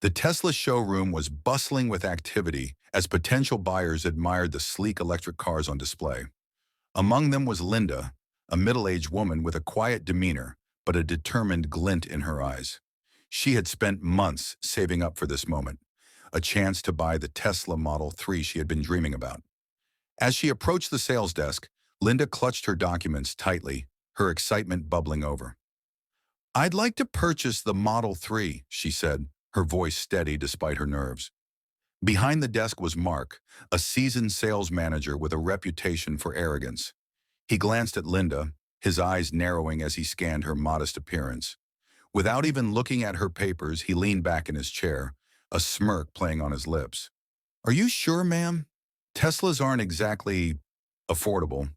The Tesla showroom was bustling with activity as potential buyers admired the sleek electric cars on display. Among them was Linda, a middle-aged woman with a quiet demeanor but a determined glint in her eyes. She had spent months saving up for this moment, a chance to buy the Tesla Model 3 she had been dreaming about. As she approached the sales desk, Linda clutched her documents tightly, her excitement bubbling over. "I'd like to purchase the Model 3, she said, her voice steady despite her nerves. Behind the desk was Mark, a seasoned sales manager with a reputation for arrogance. He glanced at Linda, his eyes narrowing as he scanned her modest appearance. Without even looking at her papers, he leaned back in his chair, a smirk playing on his lips. "Are you sure, ma'am? Teslas aren't exactly affordable.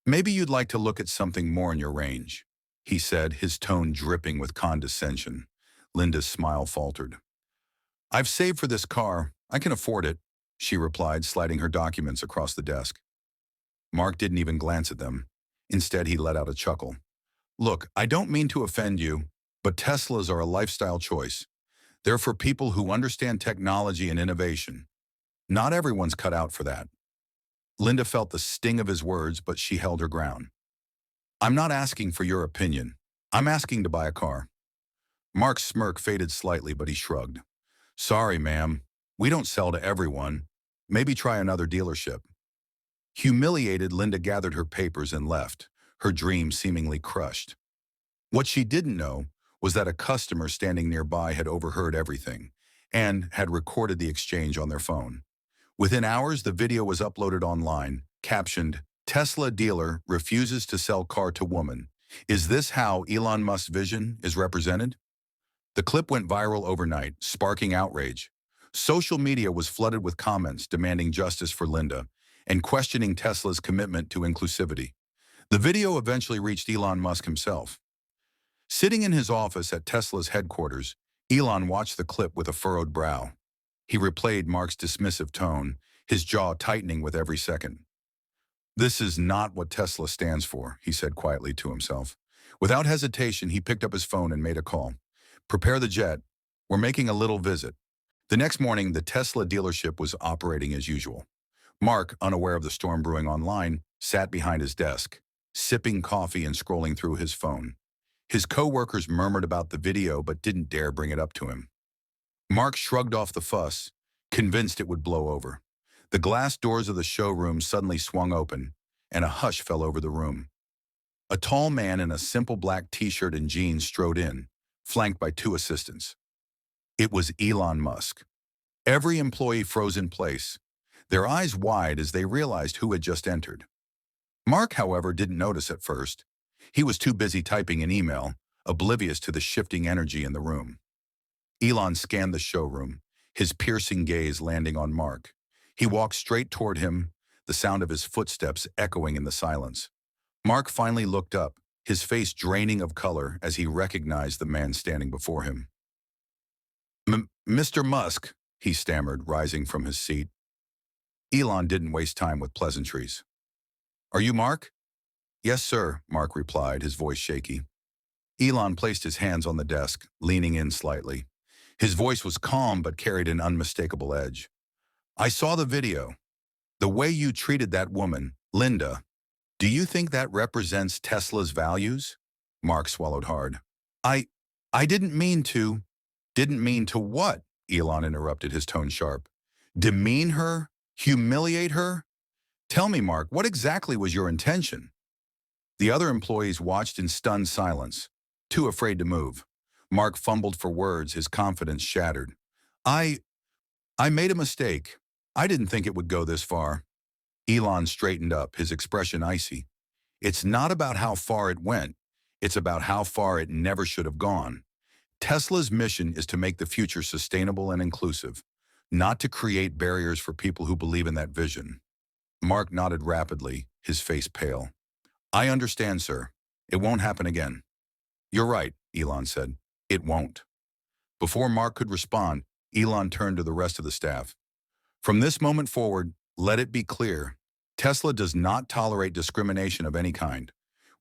Maybe you'd like to look at something more in your range," he said, his tone dripping with condescension. Linda's smile faltered. "I've saved for this car. I can afford it," she replied, sliding her documents across the desk. Mark didn't even glance at them. Instead, he let out a chuckle. "Look, I don't mean to offend you, but Teslas are a lifestyle choice. They're for people who understand technology and innovation. Not everyone's cut out for that." Linda felt the sting of his words, but she held her ground. "I'm not asking for your opinion. I'm asking to buy a car." Mark's smirk faded slightly, but he shrugged. "Sorry, ma'am. We don't sell to everyone. Maybe try another dealership." Humiliated, Linda gathered her papers and left, her dream seemingly crushed. What she didn't know was that a customer standing nearby had overheard everything and had recorded the exchange on their phone. Within hours, the video was uploaded online, captioned, "Tesla dealer refuses to sell car to woman. Is this how Elon Musk's vision is represented?" The clip went viral overnight, sparking outrage. Social media was flooded with comments demanding justice for Linda and questioning Tesla's commitment to inclusivity. The video eventually reached Elon Musk himself. Sitting in his office at Tesla's headquarters, Elon watched the clip with a furrowed brow. He replayed Mark's dismissive tone, his jaw tightening with every second. "This is not what Tesla stands for," he said quietly to himself. Without hesitation, he picked up his phone and made a call. "Prepare the jet. We're making a little visit." The next morning, the Tesla dealership was operating as usual. Mark, unaware of the storm brewing online, sat behind his desk, sipping coffee and scrolling through his phone. His co-workers murmured about the video but didn't dare bring it up to him. Mark shrugged off the fuss, convinced it would blow over. The glass doors of the showroom suddenly swung open, and a hush fell over the room. A tall man in a simple black t-shirt and jeans strode in, flanked by two assistants. It was Elon Musk. Every employee froze in place, their eyes wide as they realized who had just entered. Mark, however, didn't notice at first. He was too busy typing an email, oblivious to the shifting energy in the room. Elon scanned the showroom, his piercing gaze landing on Mark. He walked straight toward him, the sound of his footsteps echoing in the silence. Mark finally looked up, his face draining of color as he recognized the man standing before him. "Mr. Musk," he stammered, rising from his seat. Elon didn't waste time with pleasantries. "Are you Mark?" "Yes, sir," Mark replied, his voice shaky. Elon placed his hands on the desk, leaning in slightly. His voice was calm but carried an unmistakable edge. "I saw the video. The way you treated that woman, Linda, do you think that represents Tesla's values?" Mark swallowed hard. I didn't mean to." "Didn't mean to what?" Elon interrupted, his tone sharp. "Demean her? Humiliate her? Tell me, Mark, what exactly was your intention?" The other employees watched in stunned silence, too afraid to move. Mark fumbled for words, his confidence shattered. I made a mistake. I didn't think it would go this far." Elon straightened up, his expression icy. "It's not about how far it went. It's about how far it never should have gone. Tesla's mission is to make the future sustainable and inclusive, not to create barriers for people who believe in that vision." Mark nodded rapidly, his face pale. "I understand, sir. It won't happen again." "You're right," Elon said. "It won't." Before Mark could respond, Elon turned to the rest of the staff. "From this moment forward, let it be clear, Tesla does not tolerate discrimination of any kind.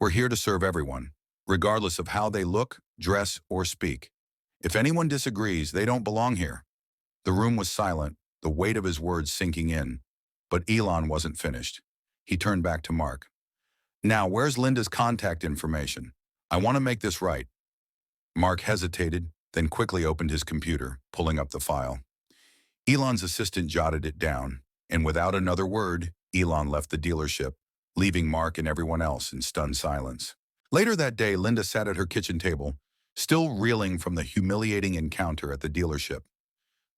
We're here to serve everyone, regardless of how they look, dress, or speak. If anyone disagrees, they don't belong here. The room was silent, the weight of his words sinking in. But Elon wasn't finished. He turned back to Mark. Now, where's Linda's contact information? I want to make this right. Mark hesitated, then quickly opened his computer, pulling up the file. Elon's assistant jotted it down, and without another word, Elon left the dealership, leaving Mark and everyone else in stunned silence. Later that day, Linda sat at her kitchen table, still reeling from the humiliating encounter at the dealership.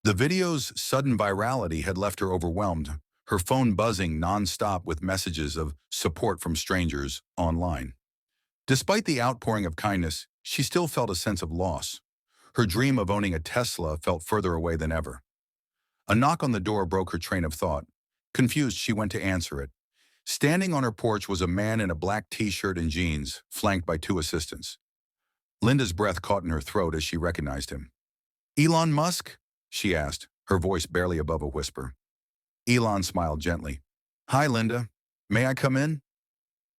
The video's sudden virality had left her overwhelmed, her phone buzzing nonstop with messages of support from strangers online. Despite the outpouring of kindness, she still felt a sense of loss. Her dream of owning a Tesla felt further away than ever. A knock on the door broke her train of thought. Confused, she went to answer it. Standing on her porch was a man in a black t-shirt and jeans, flanked by two assistants. Linda's breath caught in her throat as she recognized him. "Elon Musk?" she asked, her voice barely above a whisper. Elon smiled gently. "Hi, Linda. May I come in?"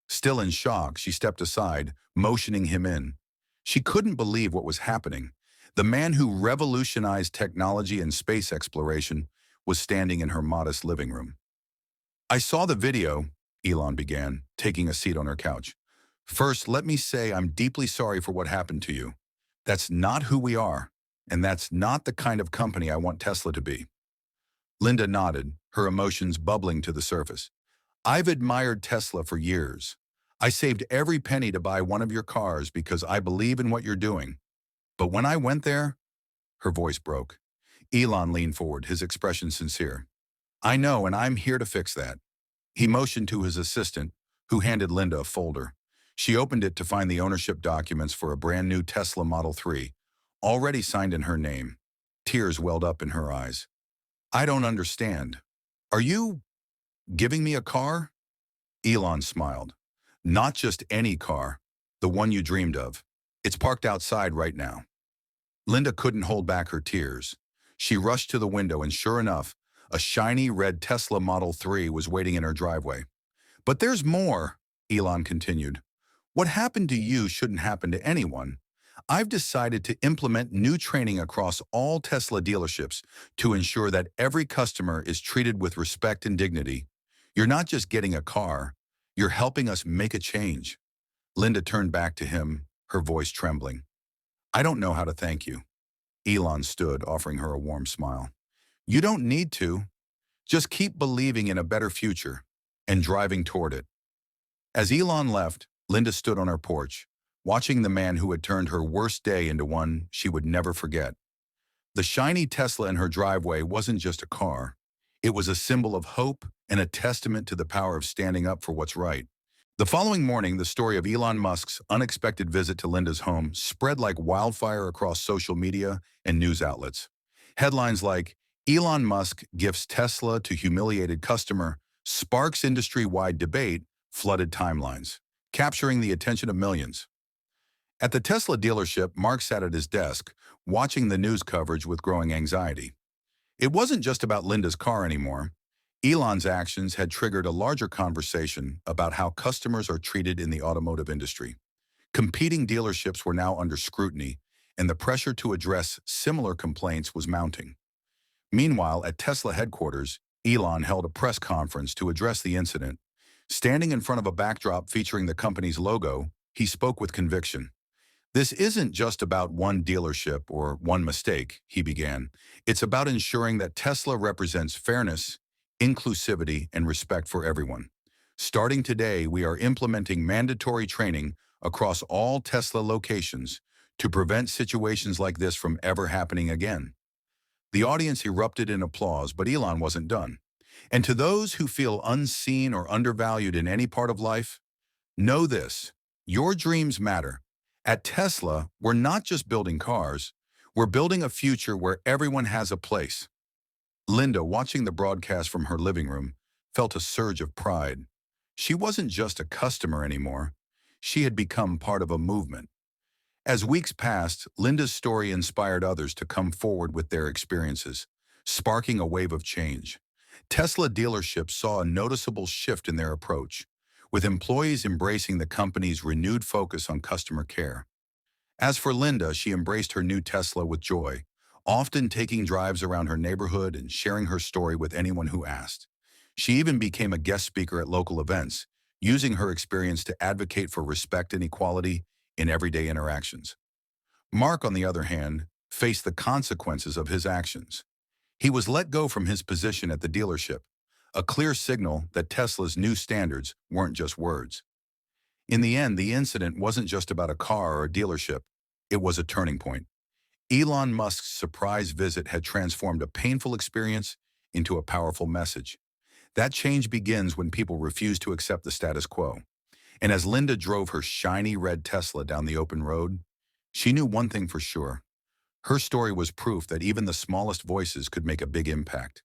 Still in shock, she stepped aside, motioning him in. She couldn't believe what was happening. The man who revolutionized technology and space exploration was standing in her modest living room. "I saw the video," Elon began, taking a seat on her couch. "First, let me say I'm deeply sorry for what happened to you. That's not who we are, and that's not the kind of company I want Tesla to be." Linda nodded, her emotions bubbling to the surface. "I've admired Tesla for years. I saved every penny to buy one of your cars because I believe in what you're doing. But when I went there," her voice broke. Elon leaned forward, his expression sincere. "I know, and I'm here to fix that." He motioned to his assistant, who handed Linda a folder. She opened it to find the ownership documents for a brand new Tesla Model 3, already signed in her name. Tears welled up in her eyes. "I don't understand. Are you giving me a car?" Elon smiled. "Not just any car, the one you dreamed of. It's parked outside right now." Linda couldn't hold back her tears. She rushed to the window and sure enough, a shiny red Tesla Model 3 was waiting in her driveway. "But there's more," Elon continued. "What happened to you shouldn't happen to anyone. I've decided to implement new training across all Tesla dealerships to ensure that every customer is treated with respect and dignity. You're not just getting a car, you're helping us make a change." Linda turned back to him, her voice trembling. "I don't know how to thank you." Elon stood, offering her a warm smile. "You don't need to. Just keep believing in a better future and driving toward it." As Elon left, Linda stood on her porch, watching the man who had turned her worst day into one she would never forget. The shiny Tesla in her driveway wasn't just a car. It was a symbol of hope and a testament to the power of standing up for what's right. The following morning, the story of Elon Musk's unexpected visit to Linda's home spread like wildfire across social media and news outlets. Headlines like, "Elon Musk gifts Tesla to humiliated customer," sparks industry-wide debate, flooded timelines, capturing the attention of millions. At the Tesla dealership, Mark sat at his desk, watching the news coverage with growing anxiety. It wasn't just about Linda's car anymore. Elon's actions had triggered a larger conversation about how customers are treated in the automotive industry. Competing dealerships were now under scrutiny, and the pressure to address similar complaints was mounting. Meanwhile, at Tesla headquarters, Elon held a press conference to address the incident. Standing in front of a backdrop featuring the company's logo, he spoke with conviction. "This isn't just about one dealership or one mistake," he began. "It's about ensuring that Tesla represents fairness, inclusivity, and respect for everyone. Starting today, we are implementing mandatory training across all Tesla locations to prevent situations like this from ever happening again." The audience erupted in applause, but Elon wasn't done. "And to those who feel unseen or undervalued in any part of life, know this: your dreams matter. At Tesla, we're not just building cars, we're building a future where everyone has a place." Linda, watching the broadcast from her living room, felt a surge of pride. She wasn't just a customer anymore. She had become part of a movement. As weeks passed, Linda's story inspired others to come forward with their experiences, sparking a wave of change. Tesla dealerships saw a noticeable shift in their approach, with employees embracing the company's renewed focus on customer care. As for Linda, she embraced her new Tesla with joy, often taking drives around her neighborhood and sharing her story with anyone who asked. She even became a guest speaker at local events, using her experience to advocate for respect and equality in everyday interactions. Mark, on the other hand, faced the consequences of his actions. He was let go from his position at the dealership, a clear signal that Tesla's new standards weren't just words. In the end, the incident wasn't just about a car or a dealership. It was a turning point. Elon Musk's surprise visit had transformed a painful experience into a powerful message. That change begins when people refuse to accept the status quo. And as Linda drove her shiny red Tesla down the open road, she knew one thing for sure. Her story was proof that even the smallest voices could make a big impact.